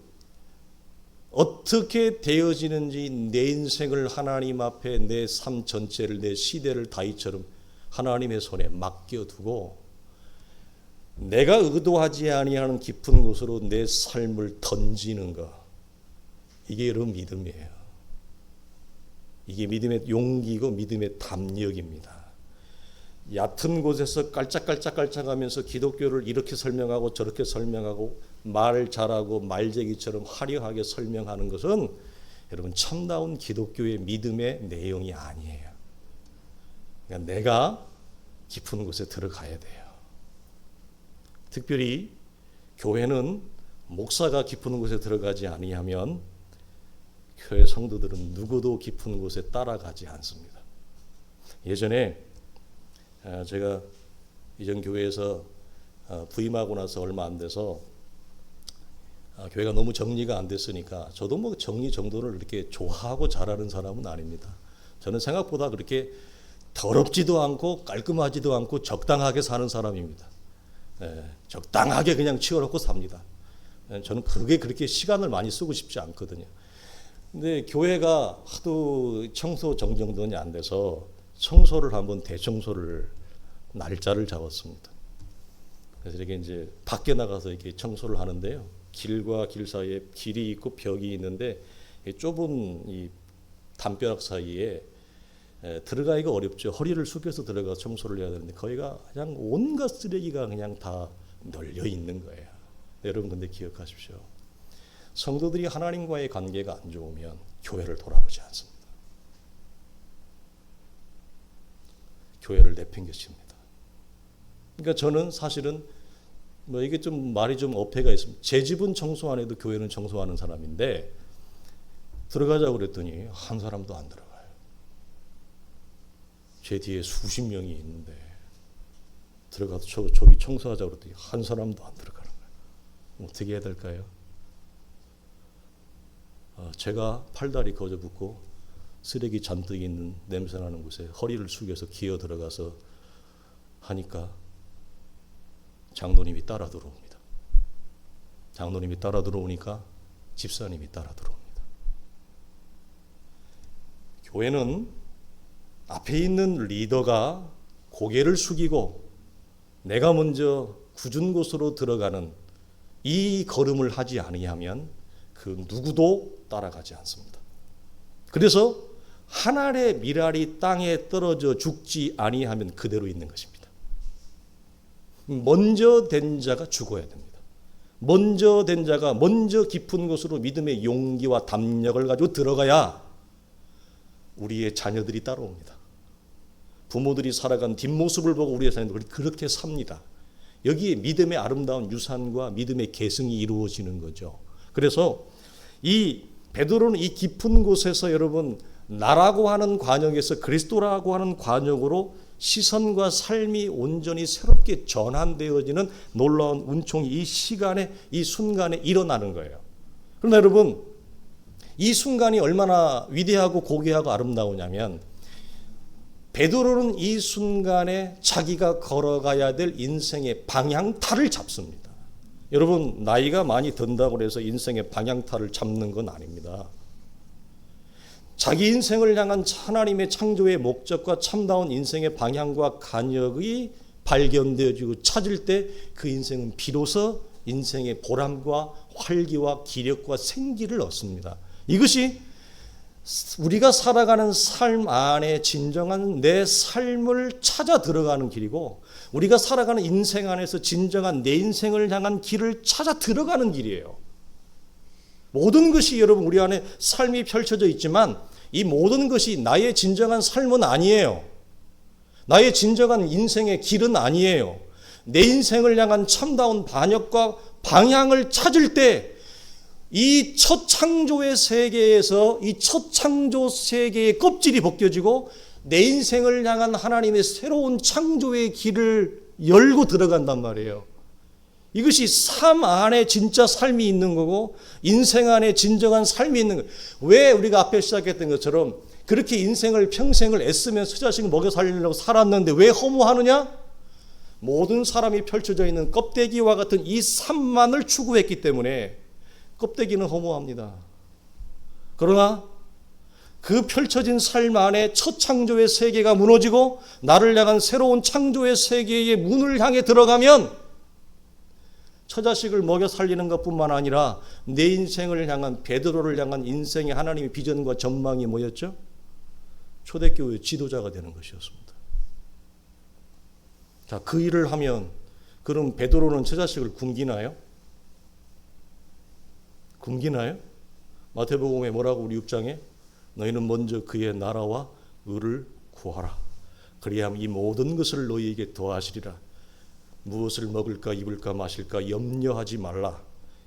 어떻게 되어지는지 내 인생을 하나님 앞에 내 삶 전체를 내 시대를 다윗처럼 하나님의 손에 맡겨두고 내가 의도하지 아니하는 깊은 곳으로 내 삶을 던지는 것. 이게 여러분 믿음이에요. 이게 믿음의 용기고 믿음의 담력입니다. 얕은 곳에서 깔짝깔짝깔짝하면서 기독교를 이렇게 설명하고 저렇게 설명하고 말 잘하고 말재기처럼 화려하게 설명하는 것은 여러분 참다운 기독교의 믿음의 내용이 아니에요. 그러니까 내가 깊은 곳에 들어가야 돼요. 특별히 교회는 목사가 깊은 곳에 들어가지 아니하면 교회 성도들은 누구도 깊은 곳에 따라가지 않습니다. 예전에 제가 이전 교회에서 부임하고 나서 얼마 안 돼서 교회가 너무 정리가 안 됐으니까 저도 뭐 정리 정돈을 이렇게 좋아하고 잘하는 사람은 아닙니다. 저는 생각보다 그렇게 더럽지도 않고 깔끔하지도 않고 적당하게 사는 사람입니다. 적당하게 그냥 치워놓고 삽니다. 저는 그렇게 시간을 많이 쓰고 싶지 않거든요. 근데 교회가 하도 청소 정정돈이 안 돼서 청소를 한번 대청소를 날짜를 잡았습니다. 그래서 이렇게 이제 밖에 나가서 이렇게 청소를 하는데요. 길과 길 사이에 길이 있고 벽이 있는데 좁은 이 담벼락 사이에 들어가기가 어렵죠. 허리를 숙여서 들어가 청소를 해야 되는데 거기가 그냥 온갖 쓰레기가 그냥 다 널려 있는 거예요. 여러분 근데 기억하십시오. 성도들이 하나님과의 관계가 안 좋으면 교회를 돌아보지 않습니다. 교회를 내팽개칩니다. 그러니까 저는 사실은 뭐 이게 좀 말이 좀 어폐가 있습니다. 제 집은 청소 안 해도 교회는 청소하는 사람인데 들어가자고 그랬더니 한 사람도 안 들어가요. 제 뒤에 수십 명이 있는데 들어가서 저기 청소하자고 그랬더니 한 사람도 안 들어가는 거예요. 어떻게 해야 될까요? 제가 팔다리 거저 붙고 쓰레기 잔뜩 있는 냄새나는 곳에 허리를 숙여서 기어 들어가서 하니까 장로님이 따라 들어옵니다. 장로님이 따라 들어오니까 집사님이 따라 들어옵니다. 교회는 앞에 있는 리더가 고개를 숙이고 내가 먼저 굳은 곳으로 들어가는 이 걸음을 하지 아니하면 그 누구도 따라가지 않습니다. 그래서 한 알의 밀알이 땅에 떨어져 죽지 아니하면 그대로 있는 것입니다. 먼저 된 자가 죽어야 됩니다. 먼저 된 자가 먼저 깊은 곳으로 믿음의 용기와 담력을 가지고 들어가야 우리의 자녀들이 따라옵니다. 부모들이 살아간 뒷모습을 보고 우리의 자녀들이 그렇게 삽니다. 여기에 믿음의 아름다운 유산과 믿음의 계승이 이루어지는 거죠. 그래서 이 베드로는 이 깊은 곳에서 여러분 나라고 하는 관역에서 그리스도라고 하는 관역으로 시선과 삶이 온전히 새롭게 전환되어지는 놀라운 운총이 이 시간에 이 순간에 일어나는 거예요. 그러나 여러분 이 순간이 얼마나 위대하고 고귀하고 아름다우냐면 베드로는 이 순간에 자기가 걸어가야 될 인생의 방향타를 잡습니다. 여러분 나이가 많이 든다고 해서 인생의 방향타를 잡는 건 아닙니다. 자기 인생을 향한 하나님의 창조의 목적과 참다운 인생의 방향과 간역이 발견되어지고 찾을 때 그 인생은 비로소 인생의 보람과 활기와 기력과 생기를 얻습니다. 이것이 우리가 살아가는 삶 안에 진정한 내 삶을 찾아 들어가는 길이고 우리가 살아가는 인생 안에서 진정한 내 인생을 향한 길을 찾아 들어가는 길이에요. 모든 것이 여러분 우리 안에 삶이 펼쳐져 있지만 이 모든 것이 나의 진정한 삶은 아니에요. 나의 진정한 인생의 길은 아니에요. 내 인생을 향한 참다운 반역과 방향을 찾을 때 이 첫 창조의 세계에서 이 첫 창조 세계의 껍질이 벗겨지고 내 인생을 향한 하나님의 새로운 창조의 길을 열고 들어간단 말이에요. 이것이 삶 안에 진짜 삶이 있는 거고 인생 안에 진정한 삶이 있는 거예요. 왜 우리가 앞에 시작했던 것처럼 그렇게 인생을 평생을 애쓰면서 자식을 먹여 살리려고 살았는데 왜 허무하느냐? 모든 사람이 펼쳐져 있는 껍데기와 같은 이 삶만을 추구했기 때문에 껍데기는 허무합니다. 그러나 그 펼쳐진 삶 안에 첫 창조의 세계가 무너지고 나를 향한 새로운 창조의 세계의 문을 향해 들어가면 처자식을 먹여 살리는 것뿐만 아니라 내 인생을 향한 베드로를 향한 인생의 하나님의 비전과 전망이 뭐였죠? 초대교회 지도자가 되는 것이었습니다. 자, 그 일을 하면 그럼 베드로는 처자식을 굶기나요? 굶기나요? 마태복음에 뭐라고 우리 6장에 너희는 먼저 그의 나라와 의를 구하라. 그리하면 이 모든 것을 너희에게 더하시리라. 무엇을 먹을까 입을까 마실까 염려하지 말라.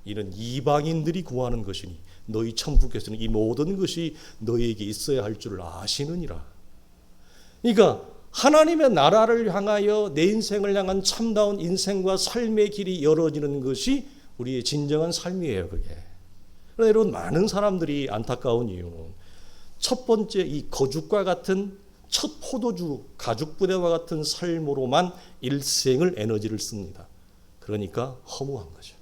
이는 이방인들이 구하는 것이니 너희 천부께서는 이 모든 것이 너희에게 있어야 할 줄 아시느니라. 그러니까 하나님의 나라를 향하여 내 인생을 향한 참다운 인생과 삶의 길이 열어지는 것이 우리의 진정한 삶이에요. 그게. 그러나 여러분 많은 사람들이 안타까운 이유는 첫 번째 이 거죽과 같은 첫 포도주 가죽부대와 같은 삶으로만 일생을 에너지를 씁니다. 그러니까 허무한 거죠.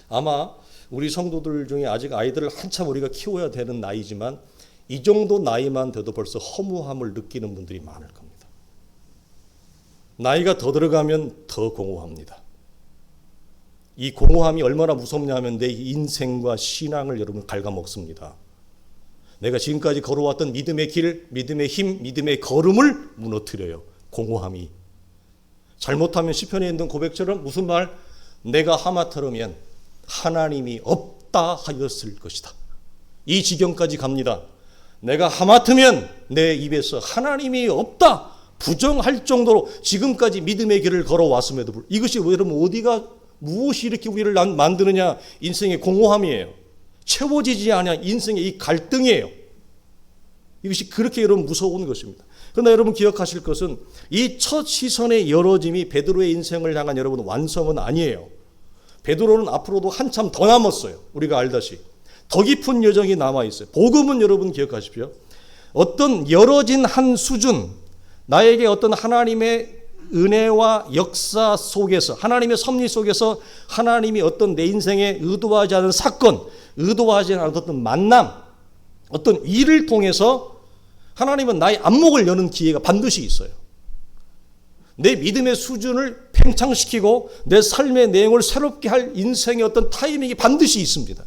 아마 우리 성도들 중에 아직 아이들을 한참 우리가 키워야 되는 나이지만 이 정도 나이만 돼도 벌써 허무함을 느끼는 분들이 많을 겁니다. 나이가 더 들어가면 더 공허합니다. 이 공허함이 얼마나 무섭냐면 내 인생과 신앙을 여러분 갉아먹습니다. 내가 지금까지 걸어왔던 믿음의 길, 믿음의 힘, 믿음의 걸음을 무너뜨려요. 공허함이. 잘못하면 시편에 있는 고백처럼 무슨 말? 내가 하마터면 하나님이 없다 하였을 것이다. 이 지경까지 갑니다. 내가 하마터면 내 입에서 하나님이 없다 부정할 정도로 지금까지 믿음의 길을 걸어왔음에도 불구하고 이것이 여러분 어디가 무엇이 이렇게 우리를 만드느냐? 인생의 공허함이에요. 채워지지 않아 인생의 이 갈등이에요. 이것이 그렇게 여러분 무서운 것입니다. 그러나 여러분 기억하실 것은 이 첫 시선의 열어짐이 베드로의 인생을 향한 여러분 완성은 아니에요. 베드로는 앞으로도 한참 더 남았어요. 우리가 알다시피 더 깊은 여정이 남아있어요. 복음은 여러분 기억하십시오. 어떤 열어진 한 수준, 나에게 어떤 하나님의 은혜와 역사 속에서 하나님의 섭리 속에서 하나님이 어떤 내 인생에 의도하지 않은 사건, 의도하지 않은 어떤 만남, 어떤 일을 통해서 하나님은 나의 안목을 여는 기회가 반드시 있어요. 내 믿음의 수준을 팽창시키고 내 삶의 내용을 새롭게 할 인생의 어떤 타이밍이 반드시 있습니다.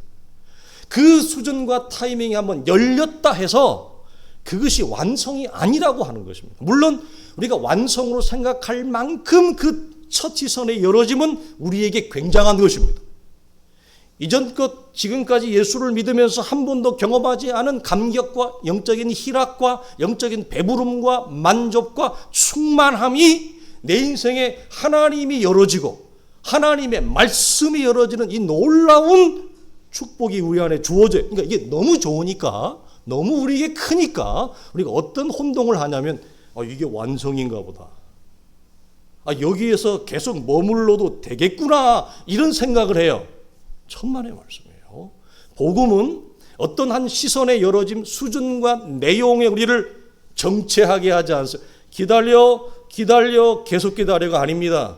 그 수준과 타이밍이 한번 열렸다 해서 그것이 완성이 아니라고 하는 것입니다. 물론 우리가 완성으로 생각할 만큼 그 첫 시선의 열어짐은 우리에게 굉장한 것입니다. 이전껏 지금까지 예수를 믿으면서 한 번도 경험하지 않은 감격과 영적인 희락과 영적인 배부름과 만족과 충만함이 내 인생에 하나님이 열어지고 하나님의 말씀이 열어지는 이 놀라운 축복이 우리 안에 주어져요. 그러니까 이게 너무 좋으니까, 너무 우리에게 크니까 우리가 어떤 혼동을 하냐면 이게 완성인가 보다. 여기에서 계속 머물러도 되겠구나 이런 생각을 해요. 천만의 말씀이에요. 복음은 어떤 한 시선의 열어짐 수준과 내용에 우리를 정체하게 하지 않습니다. 기다려 계속 기다려가 아닙니다.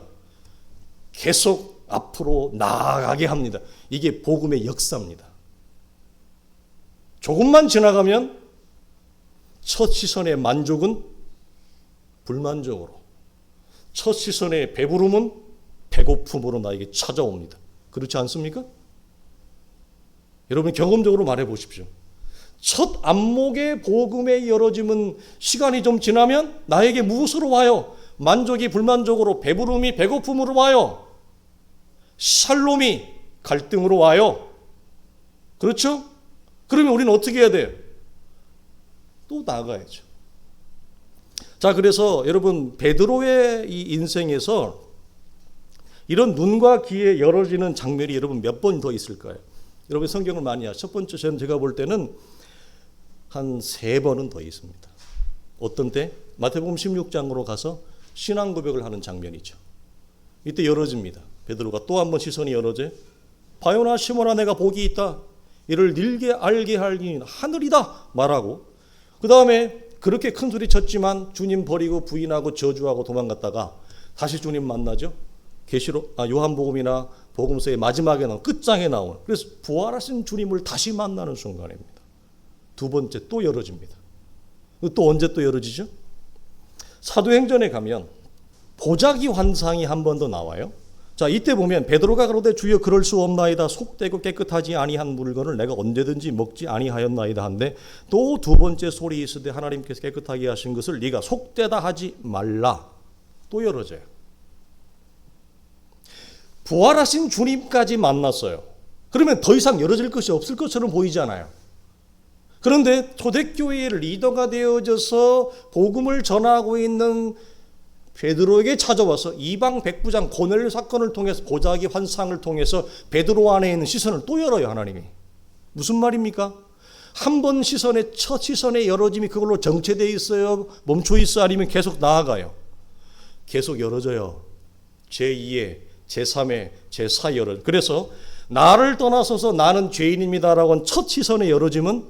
계속 앞으로 나아가게 합니다. 이게 복음의 역사입니다. 조금만 지나가면 첫 시선의 만족은 불만족으로, 첫 시선의 배부름은 배고픔으로 나에게 찾아옵니다. 그렇지 않습니까? 여러분 경험적으로 말해 보십시오. 첫 안목의 복음의 열어짐은 시간이 좀 지나면 나에게 무엇으로 와요? 만족이 불만족으로, 배부름이 배고픔으로 와요. 샬롬이 갈등으로 와요. 그렇죠? 그러면 우리는 어떻게 해야 돼요? 또 나아가야죠. 자, 그래서 여러분 베드로의 이 인생에서 이런 눈과 귀에 열어지는 장면이 여러분 몇 번 더 있을까요? 여러분 성경을 많이 하죠. 첫 번째 제가 볼 때는 한 3번은 더 있습니다. 어떤 때? 마태복음 16장으로 가서 신앙 고백을 하는 장면이죠. 이때 열어집니다. 베드로가 또 한 번 시선이 열어져. 바요나 시몬아 내가 복이 있다. 이를 늘게 알게 하기는 하늘이다 말하고, 그 다음에 그렇게 큰 소리 쳤지만 주님 버리고 부인하고 저주하고 도망갔다가 다시 주님 만나죠. 요한복음이나 복음서의 마지막에 나온 끝장에 나온, 그래서 부활하신 주님을 다시 만나는 순간입니다. 두 번째 또 열어집니다. 또 언제 또 열어지죠? 사도행전에 가면 보자기 환상이 한 번 더 나와요. 자, 이때 보면 베드로가 가로되 주여 그럴 수 없나이다. 속되고 깨끗하지 아니한 물건을 내가 언제든지 먹지 아니하였나이다 한데, 또 두 번째 소리 있으되 하나님께서 깨끗하게 하신 것을 네가 속되다 하지 말라. 또 열어져요. 부활하신 주님까지 만났어요. 그러면 더 이상 열어질 것이 없을 것처럼 보이잖아요. 그런데 초대교회의 리더가 되어져서 복음을 전하고 있는 베드로에게 찾아와서 이방 백부장 고넬료 사건을 통해서 보자기 환상을 통해서 베드로 안에 있는 시선을 또 열어요. 하나님이. 무슨 말입니까? 한 번 시선의 첫 시선의 열어짐이 그걸로 정체되어 있어요? 멈춰 있어요? 아니면 계속 나아가요? 계속 열어져요. 제2의 제3의 제4의 열어짐. 그래서 나를 떠나서서 나는 죄인입니다라고 한 첫 시선의 열어짐은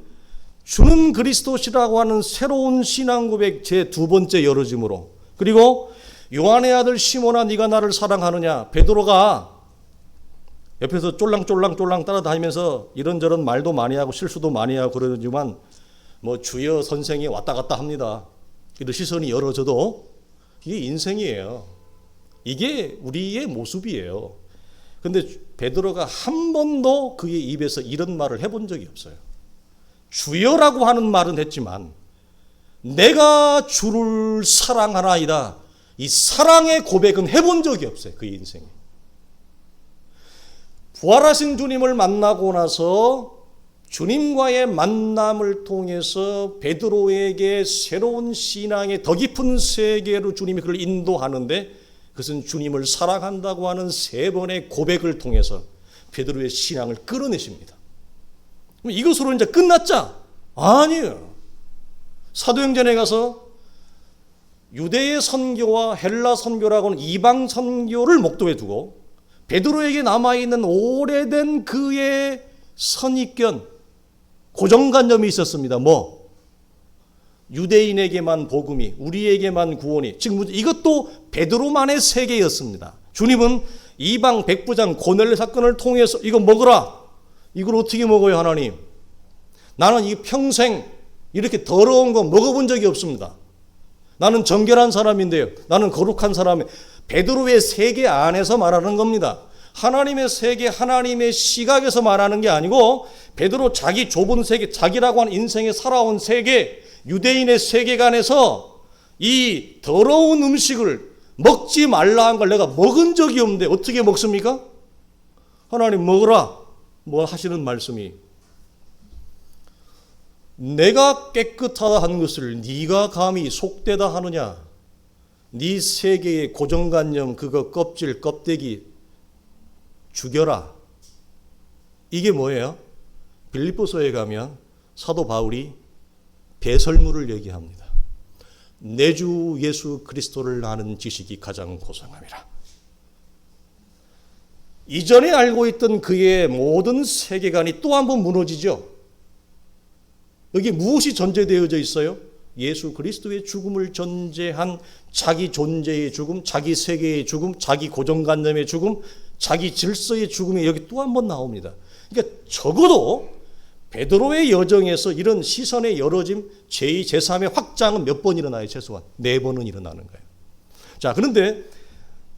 주는 그리스도시라고 하는 새로운 신앙 고백 제2 번째 열어짐으로, 그리고 요한의 아들 시몬아 네가 나를 사랑하느냐, 베드로가 옆에서 쫄랑쫄랑 따라다니면서 이런저런 말도 많이 하고 실수도 많이 하고 그러지만 주여 선생이 왔다 갔다 합니다. 이런 시선이 열어져도 이게 인생이에요. 이게 우리의 모습이에요. 근데 베드로가 한 번도 그의 입에서 이런 말을 해본 적이 없어요. 주여라고 하는 말은 했지만 내가 주를 사랑하나이다, 이 사랑의 고백은 해본 적이 없어요. 그의 인생에. 부활하신 주님을 만나고 나서 주님과의 만남을 통해서 베드로에게 새로운 신앙의 더 깊은 세계로 주님이 그를 인도하는데, 그것은 주님을 사랑한다고 하는 3번의 고백을 통해서 베드로의 신앙을 끌어내십니다. 이것으로 이제 끝났자? 아니에요. 사도행전에 가서 유대의 선교와 헬라 선교라고는 이방 선교를 목도에 두고 베드로에게 남아있는 오래된 그의 선입견, 고정관념이 있었습니다. 유대인에게만 복음이, 우리에게만 구원이, 지금 이것도 베드로만의 세계였습니다. 주님은 이방 백부장 고넬료 사건을 통해서 이거 먹으라. 이걸 어떻게 먹어요, 하나님? 나는 이 평생 이렇게 더러운 거 먹어본 적이 없습니다. 나는 정결한 사람인데요. 나는 거룩한 사람이에요. 베드로의 세계 안에서 말하는 겁니다. 하나님의 세계, 하나님의 시각에서 말하는 게 아니고 베드로 자기 좁은 세계, 자기라고 하는 인생에 살아온 세계, 유대인의 세계관에서 이 더러운 음식을 먹지 말라 한 걸 내가 먹은 적이 없는데 어떻게 먹습니까? 하나님 먹으라 뭐 하시는 말씀이, 내가 깨끗하다 하는 것을 네가 감히 속되다 하느냐? 네 세계의 고정관념 그거 껍질 껍데기 죽여라. 이게 뭐예요? 빌립보서에 가면 사도 바울이 배설물을 얘기합니다. 내 주 예수 그리스도를 아는 지식이 가장 고상함이라. 이전에 알고 있던 그의 모든 세계관이 또 한 번 무너지죠. 여기 무엇이 전제되어져 있어요? 예수 그리스도의 죽음을 전제한 자기 존재의 죽음, 자기 세계의 죽음, 자기 고정관념의 죽음, 자기 질서의 죽음이 여기 또 한 번 나옵니다. 그러니까 적어도 베드로의 여정에서 이런 시선의 열어짐, 제2, 제3의 확장은 몇 번 일어나요? 최소한 4번은 일어나는 거예요. 자, 그런데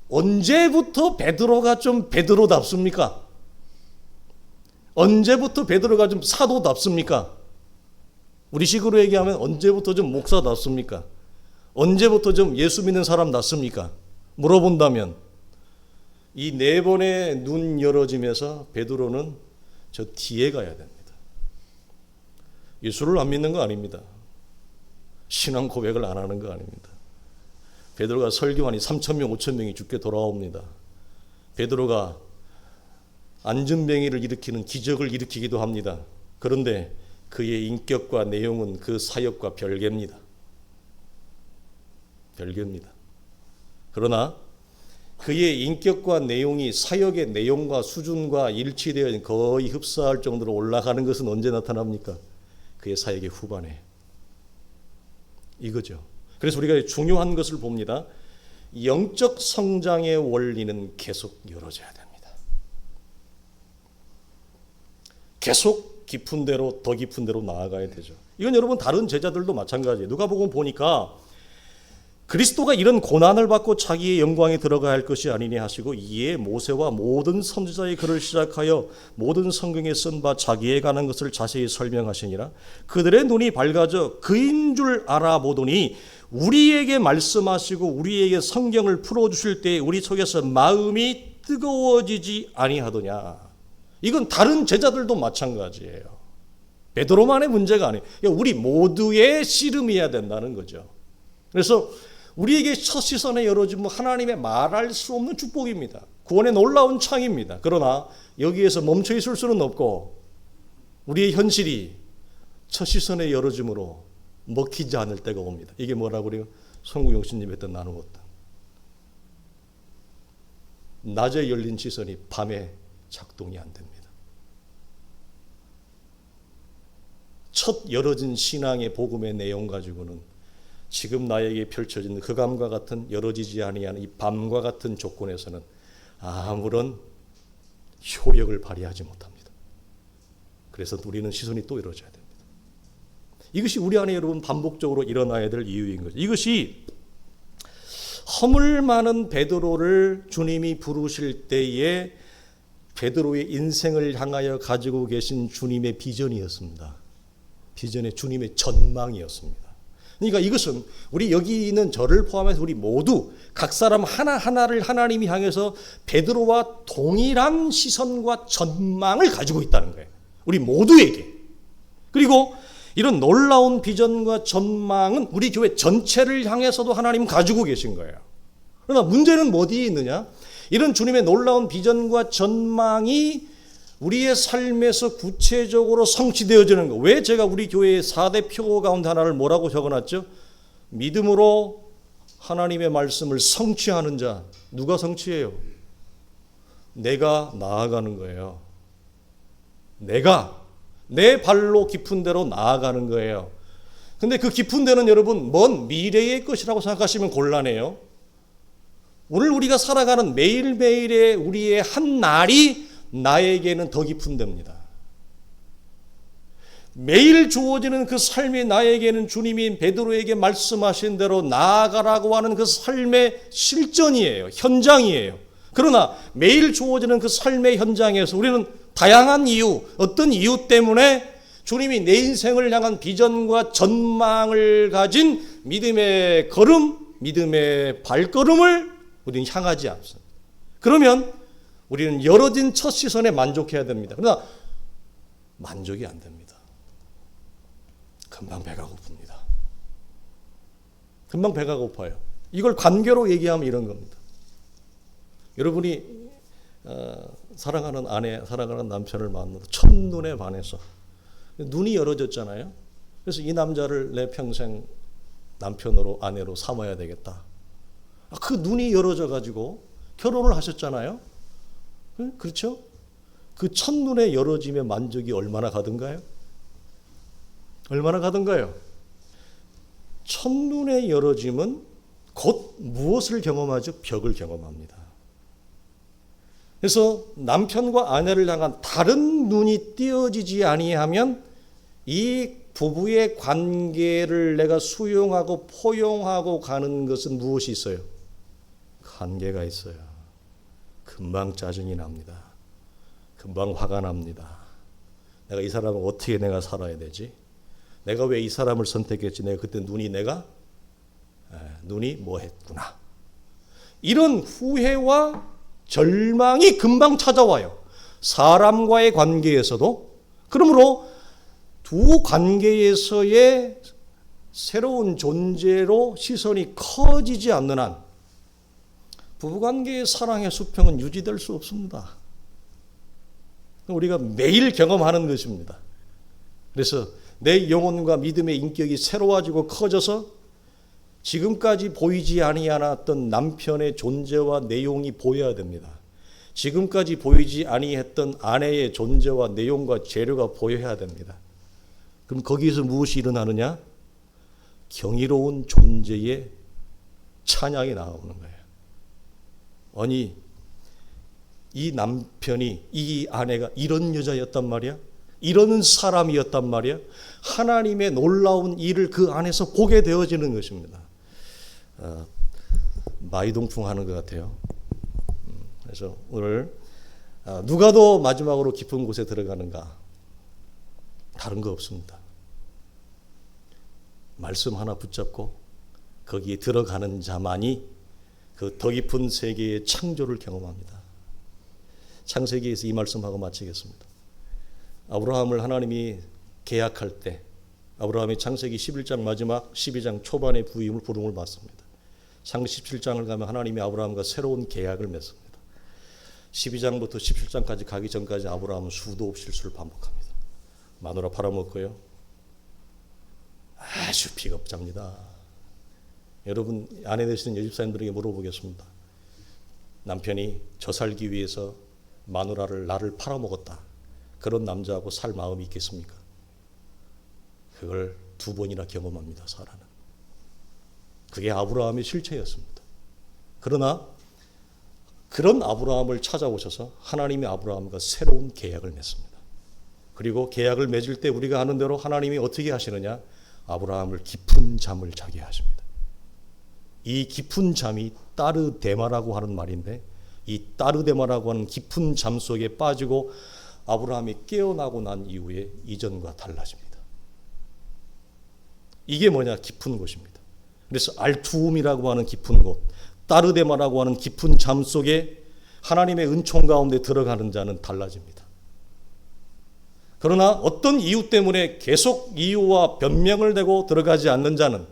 언제부터 베드로가 좀 베드로답습니까? 언제부터 베드로가 좀 사도답습니까? 우리식으로 얘기하면 언제부터 좀 목사답습니까? 언제부터 좀 예수 믿는 사람 낫습니까? 물어본다면 이 4번의 눈 열어짐에서 베드로는 저 뒤에 가야 됩니다. 예수를 안 믿는 거 아닙니다. 신앙 고백을 안 하는 거 아닙니다. 베드로가 설교하니 3,000명, 5,000명이 죽게 돌아옵니다. 베드로가 안전병이를 일으키는 기적을 일으키기도 합니다. 그런데 그의 인격과 내용은 그 사역과 별개입니다. 별개입니다. 그러나 그의 인격과 내용이 사역의 내용과 수준과 일치되어 거의 흡사할 정도로 올라가는 것은 언제 나타납니까? 그의 사역의 후반에. 이거죠. 그래서 우리가 중요한 것을 봅니다. 영적 성장의 원리는 계속 열어져야 됩니다. 계속 깊은 데로, 더 깊은 데로 나아가야 되죠. 이건 여러분 다른 제자들도 마찬가지예요. 누가복음 보니까 그리스도가 이런 고난을 받고 자기의 영광에 들어가야 할 것이 아니니 하시고 이에 모세와 모든 선지자의 글을 시작하여 모든 성경에 쓴 바 자기에 관한 것을 자세히 설명하시니라. 그들의 눈이 밝아져 그인 줄 알아보더니 우리에게 말씀하시고 우리에게 성경을 풀어주실 때 우리 속에서 마음이 뜨거워지지 아니하더냐. 이건 다른 제자들도 마찬가지예요. 베드로만의 문제가 아니에요. 우리 모두의 씨름이어야 된다는 거죠. 그래서 우리에게 첫 시선에 열어주면 하나님의 말할 수 없는 축복입니다. 구원의 놀라운 창입니다. 그러나 여기에서 멈춰 있을 수는 없고 우리의 현실이 첫 시선에 열어줌으로 먹히지 않을 때가 옵니다. 이게 뭐라고 그래요? 송구용신님 했던 나누었던 낮에 열린 시선이 밤에 작동이 안 됩니다. 첫 열어진 신앙의 복음의 내용 가지고는 지금 나에게 펼쳐진 흑암과 같은 열어지지 아니하는 이 밤과 같은 조건에서는 아무런 효력을 발휘하지 못합니다. 그래서 우리는 시선이 또 열어져야 됩니다. 이것이 우리 안에 여러분 반복적으로 일어나야 될 이유인 거죠. 이것이 허물 많은 베드로를 주님이 부르실 때에 베드로의 인생을 향하여 가지고 계신 주님의 비전이었습니다. 비전의 주님의 전망이었습니다. 그러니까 이것은 우리 여기 있는 저를 포함해서 우리 모두 각 사람 하나하나를 하나님이 향해서 베드로와 동일한 시선과 전망을 가지고 있다는 거예요. 우리 모두에게. 그리고 이런 놀라운 비전과 전망은 우리 교회 전체를 향해서도 하나님은 가지고 계신 거예요. 그러나 문제는 어디에 있느냐? 이런 주님의 놀라운 비전과 전망이 우리의 삶에서 구체적으로 성취되어지는 거. 왜 제가 우리 교회의 4대 표어 가운데 하나를 뭐라고 적어놨죠? 믿음으로 하나님의 말씀을 성취하는 자. 누가 성취해요? 내가 나아가는 거예요. 내가 내 발로 깊은 데로 나아가는 거예요. 근데 그 깊은 데는 여러분 먼 미래의 것이라고 생각하시면 곤란해요. 오늘 우리가 살아가는 매일매일의 우리의 한 날이 나에게는 더 깊은 데입니다. 매일 주어지는 그 삶이 나에게는 주님이 베드로에게 말씀하신 대로 나아가라고 하는 그 삶의 실전이에요. 현장이에요. 그러나 매일 주어지는 그 삶의 현장에서 우리는 다양한 이유, 어떤 이유 때문에 주님이 내 인생을 향한 비전과 전망을 가진 믿음의 걸음, 믿음의 발걸음을 우리는 향하지 않습니다. 그러면 우리는 열어진 첫 시선에 만족해야 됩니다. 그러나 만족이 안 됩니다. 금방 배가 고픕니다. 금방 배가 고파요. 이걸 관계로 얘기하면 이런 겁니다. 여러분이 사랑하는 아내, 사랑하는 남편을 만나서 첫눈에 반해서 눈이 열어졌잖아요. 그래서 이 남자를 내 평생 남편으로 아내로 삼아야 되겠다. 그 눈이 열어져 가지고 결혼을 하셨잖아요. 그렇죠? 그 첫눈에 열어짐의 만족이 얼마나 가든가요? 얼마나 가든가요? 첫눈에 열어짐은 곧 무엇을 경험하죠? 벽을 경험합니다. 그래서 남편과 아내를 향한 다른 눈이 띄어지지 아니하면 이 부부의 관계를 내가 수용하고 포용하고 가는 것은 무엇이 있어요? 한계가 있어요. 금방 짜증이 납니다. 금방 화가 납니다. 내가 이 사람을 어떻게 내가 살아야 되지? 내가 왜 이 사람을 선택했지? 내가 그때 눈이 뭐 했구나. 이런 후회와 절망이 금방 찾아와요. 사람과의 관계에서도. 그러므로 두 관계에서의 새로운 존재로 시선이 커지지 않는 한 부부관계의 사랑의 수평은 유지될 수 없습니다. 우리가 매일 경험하는 것입니다. 그래서 내 영혼과 믿음의 인격이 새로워지고 커져서 지금까지 보이지 아니하였던 남편의 존재와 내용이 보여야 됩니다. 지금까지 보이지 아니했던 아내의 존재와 내용과 재료가 보여야 됩니다. 그럼 거기에서 무엇이 일어나느냐? 경이로운 존재의 찬양이 나오는 거예요. 아니, 이 남편이, 이 아내가 이런 여자였단 말이야? 이런 사람이었단 말이야? 하나님의 놀라운 일을 그 안에서 보게 되어지는 것입니다. 마이동풍 하는 것 같아요. 그래서 오늘 누가 더 마지막으로 깊은 곳에 들어가는가? 다른 거 없습니다. 말씀 하나 붙잡고 거기에 들어가는 자만이 그 더 깊은 세계의 창조를 경험합니다. 창세기에서 이 말씀하고 마치겠습니다. 아브라함을 하나님이 계약할 때 아브라함이 창세기 11장 마지막 12장 초반에 부름을 받습니다. 창세기 17장을 가면 하나님이 아브라함과 새로운 계약을 맺습니다. 12장부터 17장까지 가기 전까지 아브라함은 수도 없이 실수를 반복합니다. 마누라 팔아먹고요. 아주 비겁자입니다. 여러분 아내 되시는 여집사님들에게 물어보겠습니다. 남편이 저 살기 위해서 마누라를 나를 팔아먹었다. 그런 남자하고 살 마음이 있겠습니까? 그걸 2번이나 경험합니다. 사라는. 그게 아브라함의 실체였습니다. 그러나 그런 아브라함을 찾아오셔서 하나님이 아브라함과 새로운 계약을 맺습니다. 그리고 계약을 맺을 때 우리가 아는 대로 하나님이 어떻게 하시느냐? 아브라함을 깊은 잠을 자게 하십니다. 이 깊은 잠이 따르데마라고 하는 말인데 이 따르데마라고 하는 깊은 잠 속에 빠지고 아브라함이 깨어나고 난 이후에 이전과 달라집니다. 이게 뭐냐? 깊은 곳입니다. 그래서 알투움이라고 하는 깊은 곳, 따르데마라고 하는 깊은 잠 속에 하나님의 은총 가운데 들어가는 자는 달라집니다. 그러나 어떤 이유 때문에 계속 이유와 변명을 대고 들어가지 않는 자는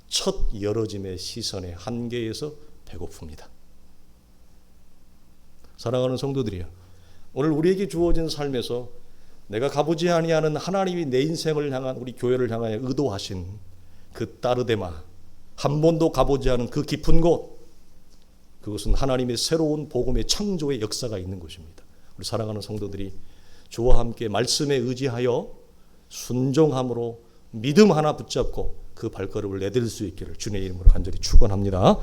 첫 열어짐의 시선의 한계에서 배고픕니다. 사랑하는 성도들이여, 오늘 우리에게 주어진 삶에서 내가 가보지 아니하는 하나님이 내 인생을 향한 우리 교회를 향하여 의도하신 그 따르데마, 한 번도 가보지 않은 그 깊은 곳, 그것은 하나님의 새로운 복음의 창조의 역사가 있는 곳입니다. 우리 사랑하는 성도들이 주와 함께 말씀에 의지하여 순종함으로 믿음 하나 붙잡고 그 발걸음을 내딜 수 있기를 주님의 이름으로 간절히 축원합니다.